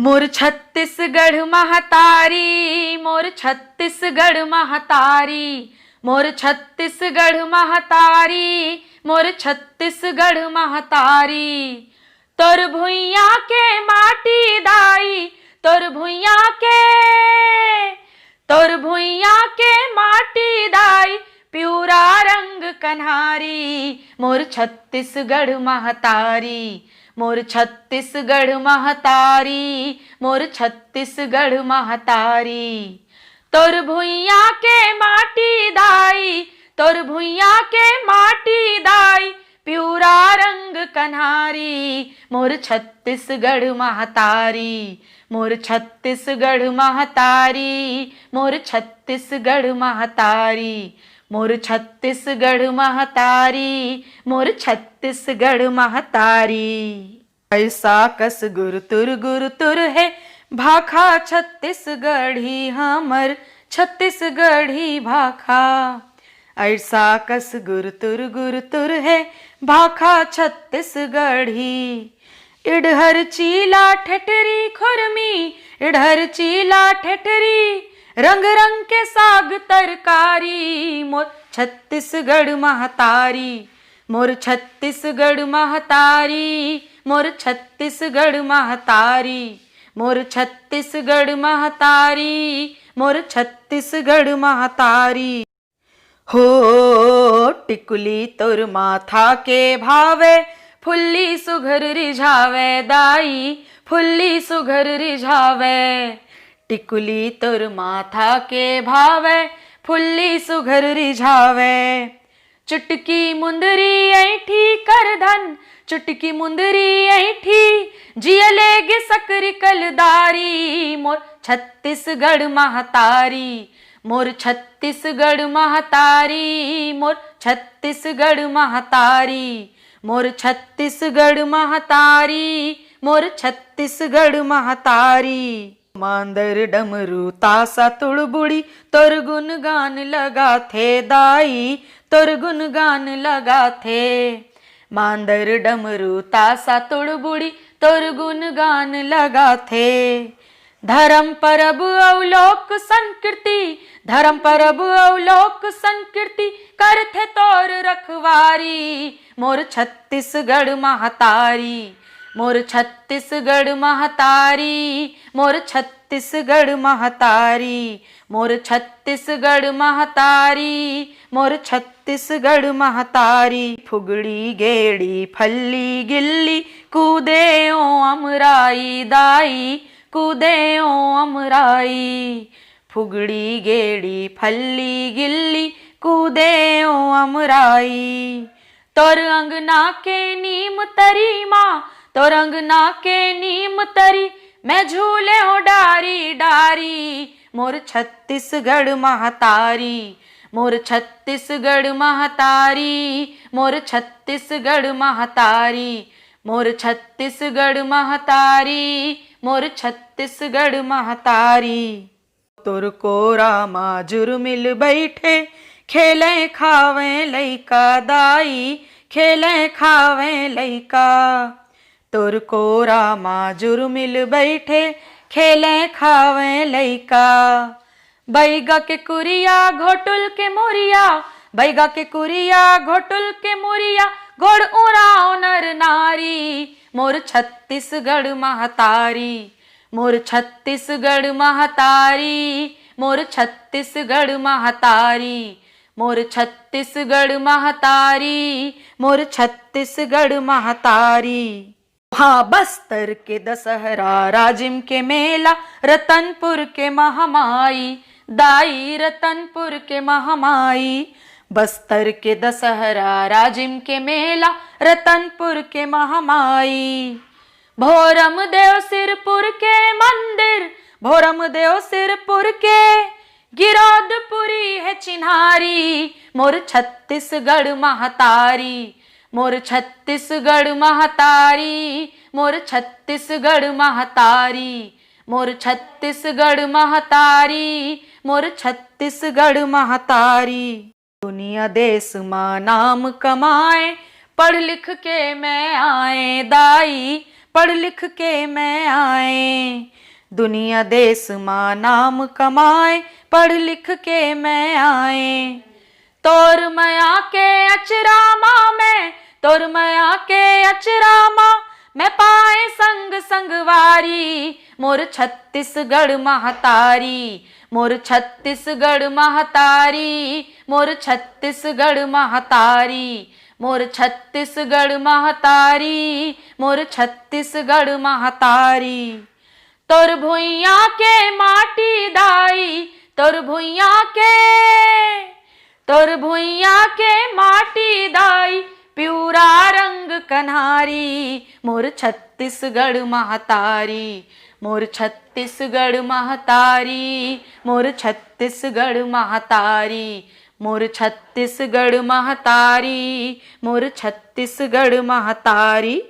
मोर छत्तीसगढ़ महतारी, मोर छत्तीसगढ़ महतारी, मोर छत्तीसगढ़ महतारी, मोर छत्तीसगढ़ महतारी। तोर भुइया के माटी दाई, तोर भुइया के, तोर भुइया के माटी दाई, प्यूरा रंग कन्हारी। मोर छत्तीसगढ़ महतारी, मोर छत्तीसगढ़ महतारी, मोर छत्तीसगढ़ महतारी। तोर भुइया के माटी दाई, तोर भुइया के माटी दाई, प्यूरा रंग कन्हारी। मोर छत्तीसगढ़ महतारी, मोर छत्तीसगढ़ महतारी, मोर छत्तीसगढ़ महतारी, मोर छत्तीसगढ़ महतारी, मोर छत्तीसगढ़ महतारी। ऐसा कस गुर तुर है भाखा छत्तीसगढ़ी हमर छत्तीसगढ़ी भाखा। ऐसा कस गुर तुर है भाखा छत्तीसगढ़ी। इडहर चीला ठेठरी खुरमी, इडहर चीला ठेठरी, रंग रंग के साग तरकारी। मोर छत्तीसगढ़ महतारी, मोर छत्तीसगढ़ महतारी, मोर छत्तीसगढ़ महतारी, मोर छत्तीसगढ़ महतारी, मोर छत्तीसगढ़ महतारी। हो टिकुली तोर माथा के भावे, फुल्ली सुघर रिझावे दाई, फुल्ली सुघर रिझावे। टिकुली तोर माथा के भावे, फुल्ली सुघर रिझावे। चुटकी मुंदरी ऐठी कर धन, चुटकी मुंदरी ऐठी, जियलेगे सकरी कलदारी। मोर छत्तीसगढ़ महतारी, मोर छत्तीसगढ़ महतारी, मोर छत्तीसगढ़ महतारी, मोर छत्तीसगढ़ महतारी, मोर छत्तीसगढ़ महतारी। मांदर डमरू तासा तुड़बुड़ी, तोर गुनगान लगा थे दाई, तोर गुनगान लगा थे। मांदर डमरू तासा तुड़बुड़ी, तोर गुनगान लगा थे। धर्म परब अवलोक संकीर्ति, धर्म परब अवलोक संकीर्ति, करथे तोर रखवारी। मोर छत्तीसगढ़ महतारी, मोर छत्तीसगढ़ महतारी, मोर छत्तीसगढ़ महतारी, मोर छत्तीसगढ़ महतारी, मोर छत्तीसगढ़ महतारी। फुगड़ी गेड़ी फल्ली गिल्ली, कूदे ओ अमराई दाई, कूदे ओ अमराई। फुगड़ी गेड़ी फल्ली गिल्ली, कूदे ओ अमराई। तोर अंगना के नीम तरी माँ, तोर अंगना के नीम तरी, मैं झूले हो डारी डारी। मोर छत्तीसगढ़ महतारी, मोर छत्तीसगढ़ महतारी, मोर छत्तीसगढ़ महतारी, मोर छत्तीसगढ़ महतारी, मोर छत्तीसगढ़ महतारी। तोर कोरा माजुर मिल बैठे, खेले खावे लइका दाई, खेले खावे लइका। तोर कोरा माजुर मिल बैठे, खेले खावे लइका। बैगा के कुरिया घोटुल के मोरिया, बैगा के कुरिया घोटुल के मोरिया, घोड़ उड़ाओ नर नारी। मोर छत्तीसगढ़ महतारी, मोर छत्तीसगढ़ महतारी, मोर छत्तीसगढ़ महतारी, मोर छत्तीसगढ़ महतारी, मोर छत्तीसगढ़ महतारी। हाँ बस्तर के दशहरा, राजिम के मेला, रतनपुर के महामाई दाई, रतनपुर के महामाई। बस्तर के दशहरा, राजिम के मेला, रतनपुर के महामाई। भोरम देव सिरपुर के मंदिर, भोरम देव सिरपुर के, गिरौदपुरी है चिन्हारी। मोर छत्तीसगढ़ महतारी, मोर छत्तीसगढ़ महतारी, मोर छत्तीसगढ़ महतारी, मोर छत्तीसगढ़ महतारी, मोर छत्तीसगढ़ महतारी। दुनिया देश माँ नाम कमाए, पढ़ लिख के मैं आए दाई, पढ़ लिख के मैं आए, दुनिया देश माँ नाम कमाए, पढ़ लिख के मैं आए। तोर मया के अचरा माँ मैं, तोर मया के अचरा माँ मैं पाए संग संगवारी, मोर छत्तीसगढ़ महतारी, मोर छत्तीसगढ़ महतारी, मोर छत्तीसगढ़ महतारी, मोर छत्तीसगढ़ महतारी, मोर छत्तीसगढ़ महतारी। तोर भुइया के माटी दाई, तोर भुइया के, तोर भुइया के माटी दाई, प्यूरा रंग कन्हारी, मोर छत्तीसगढ़ महतारी, मोर छत्तीसगढ़ महतारी, मोर छत्तीसगढ़ महतारी, मोर छत्तीसगढ़ महतारी, मोर छत्तीसगढ़ महतारी।